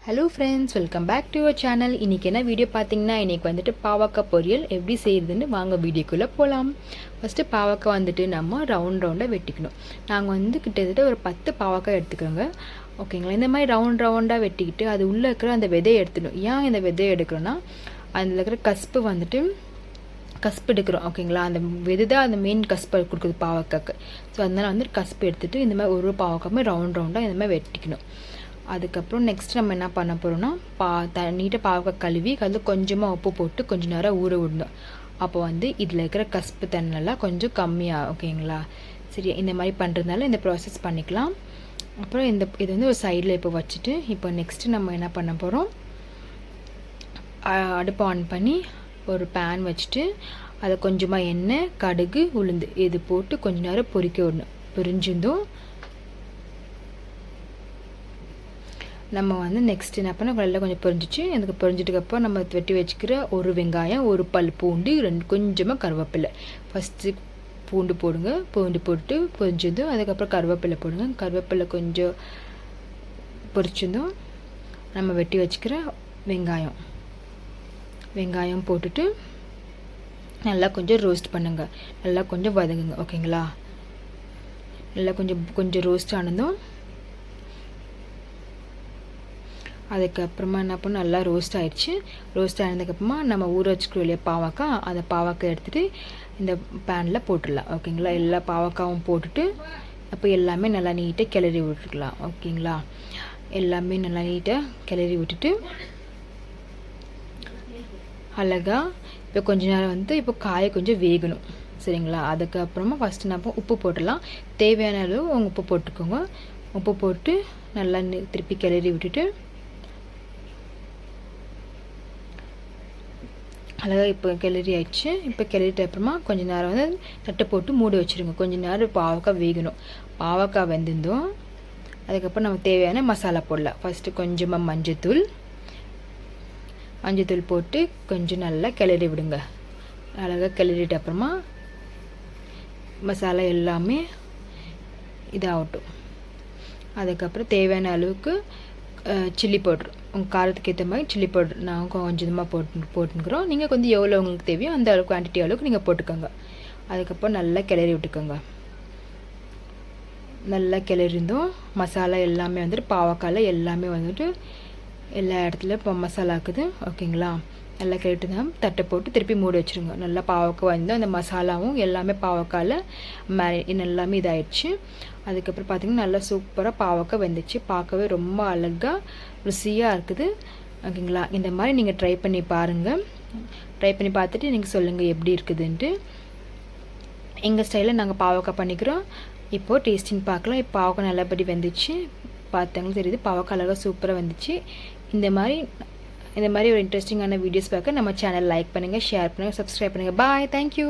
Hello friends, welcome back to your channel. இன்றைக்கி என்ன video பார்த்தீங்கன்னா, இன்றைக்கி வந்துட்டு பாவக்காய் பொரியல் எப்படி செய்கிறதுன்னு வாங்க வீடியோக்குள்ளே போகலாம். ஃபஸ்ட்டு பாவக்காய் வந்துட்டு நம்ம ரவுண்டாக வெட்டிக்கணும். நாங்கள் வந்து கிட்டத்தட்ட ஒரு 10 பாவக்காய் எடுத்துக்கிறோங்க. ஓகேங்களா? இந்த மாதிரி ரவுண்டாக வெட்டிக்கிட்டு அது உள்ளே இருக்கிற அந்த விதையை எடுத்துக்கணும். ஏன் இந்த விதையை எடுக்கிறோன்னா, அதில் இருக்கிற கஸ்பு வந்துட்டு கஸ்பு எடுக்கிறோம். ஓகேங்களா? அந்த விதை தான் அந்த மெயின் கஸ்பு கொடுக்குது பாவக்காய்க்கு. ஸோ அதனால் வந்து கஸ்பு எடுத்துகிட்டு இந்த மாதிரி ஒரு பாவக்காயுமே ரவுண்டாக இந்த மாதிரி வெட்டிக்கணும். அதுக்கப்புறம் நெக்ஸ்ட் நம்ம என்ன பண்ண போகிறோம்னா, நீட்டாக பாவக்காய் கழுவி அதில் கொஞ்சமாக உப்பு போட்டு கொஞ்சம் நேரம் ஊற விடணும். அப்போ வந்து இதில் இருக்கிற கஸ்பு தண்ணெல்லாம் கொஞ்சம் கம்மியாக. ஓகேங்களா? சரி, இந்த மாதிரி பண்ணுறதுனால இந்த ப்ராசஸ் பண்ணிக்கலாம். அப்புறம் இது வந்து ஒரு சைடில் இப்போ வச்சுட்டு, இப்போ நெக்ஸ்ட்டு நம்ம என்ன பண்ண போகிறோம், அடுப்பு ஆன் பண்ணி ஒரு பேன் வச்சுட்டு அதை கொஞ்சமாக எண்ணெய், கடுகு, உளுந்து இது போட்டு கொஞ்சம் நேரம் பொரிக்க விடணும். பொரிஞ்சிருந்தும் நம்ம வந்து நெக்ஸ்ட் என்ன பண்ண வெள்ளை கொஞ்சம் பொரிஞ்சிச்சு. எனக்கு பொரிஞ்சிட்டுக்கப்புறம் நம்ம வெட்டி வச்சுக்கிற ஒரு வெங்காயம், ஒரு பல் பூண்டு, கொஞ்சமாக கருவேப்பிலை. ஃபஸ்ட்டு பூண்டு போடுங்க. பூண்டு போட்டு பொரிஞ்சதும் அதுக்கப்புறம் கருவேப்பிலை போடுங்க. கருவேப்பிலை கொஞ்சம் பொரிச்சதும் நம்ம வெட்டி வச்சுக்கிற வெங்காயம் போட்டுட்டு நல்லா கொஞ்சம் ரோஸ்ட் பண்ணுங்க. நல்லா கொஞ்சம் வதங்குங்க. ஓகேங்களா? நல்லா கொஞ்சம் ரோஸ்ட் ஆனதும் அதுக்கப்புறமா என்ன பண்ணணும், நல்லா ரோஸ்ட் ஆகிடுச்சு. ரோஸ்ட் ஆனதுக்கப்புறமா நம்ம ஊற வச்சுக்கிறோம் இல்லையா பாவக்காய், அந்த பாவக்காய் எடுத்துகிட்டு இந்த பேனில் போட்டுடலாம். ஓகேங்களா? எல்லா பாவக்காயும் போட்டுட்டு அப்போ எல்லாமே நல்லா நீட்டாக கிளறி விட்டுக்கலாம். ஓகேங்களா? எல்லாமே நல்லா நீட்டாக கிளறி விட்டுட்டு அழகாக இப்போ கொஞ்ச நேரம் வந்து இப்போ காயை கொஞ்சம் வேகணும். சரிங்களா? அதுக்கப்புறமா ஃபஸ்ட்டு நம்ம உப்பு போட்டுடலாம். தேவையான அளவு உங்கள் உப்பு போட்டுக்கோங்க. உப்பு போட்டு நல்லா திருப்பி கிளறி விட்டுட்டு அழகாக இப்போ கிளறி ஆயிடுச்சு. இப்போ கிளறிட்ட அப்புறமா கொஞ்சம் நேரம் வந்து தட்டை போட்டு மூடி வச்சுருங்க. கொஞ்சம் நேரம் பாவக்காய் வேகணும். பாவக்காய் வெந்திருந்தோம். அதுக்கப்புறம் நம்ம தேவையான மசாலா போடலாம். ஃபஸ்ட்டு கொஞ்சமாக மஞ்சத்தூள் போட்டு கொஞ்சம் நல்லா கிளறி விடுங்க. அழகாக கிளறிட்ட அப்புறமா மசாலா எல்லாமே இதாகட்டும். அதுக்கப்புறம் தேவையான அளவுக்கு சில்லி பவுட்ரு, உங்கள் காரத்துக்கு ஏற்ற மாதிரி சில்லி பவுட்ரு நாங்கள் கொஞ்சமாக போட்டுக்கிறோம். நீங்கள் கொஞ்சம் எவ்வளோ உங்களுக்கு தேவையோ அந்த அளவுக்கு குவான்டிட்டி அளவுக்கு நீங்கள் போட்டுக்கோங்க. அதுக்கப்புறம் நல்லா கிளறி விட்டுக்கோங்க. நல்லா கிளறிந்தோம். மசாலா எல்லாமே வந்துட்டு பாவக்காயில் எல்லாமே வந்துட்டு எல்லா இடத்துலையும் இப்போ மசாலா இருக்குது. ஓகேங்களா? நல்லா கிளறிட்டு தான் தட்டை போட்டு திருப்பி மூடி வச்சுருங்க. நல்லா பாவக்காய் வந்து அந்த மசாலாவும் எல்லாமே பாவக்காயில் எல்லாமே இதாகிடுச்சு. அதுக்கப்புறம் பார்த்திங்கன்னா நல்லா சூப்பராக பாவக்காய் வெந்துச்சு. பார்க்கவே ரொம்ப அழகாக ருசியாக இருக்குது. ஓகேங்களா? இந்த மாதிரி நீங்கள் ட்ரை பண்ணி பாருங்கள். ட்ரை பண்ணி பார்த்துட்டு நீங்கள் சொல்லுங்கள் எப்படி இருக்குதுன்ட்டு. எங்கள் ஸ்டைலில் நாங்கள் பாவக்காய் பண்ணிக்கிறோம். இப்போது டேஸ்டிங் பார்க்கலாம். இப்போ பாவக்காய் நல்லபடி வெந்துச்சு. பார்த்தாங்களும் தெரியுது பாவக்காய் அழகாக சூப்பராக வந்துச்சு. இந்த மாதிரி ஒரு இன்ட்ரெஸ்டிங்கான வீடியோஸ் பார்க்க நம்ம சேனல் லைக் பண்ணுங்கள், ஷேர் பண்ணுங்கள், சப்ஸ்கிரைப் பண்ணுங்கள். பாய், தேங்க்யூ.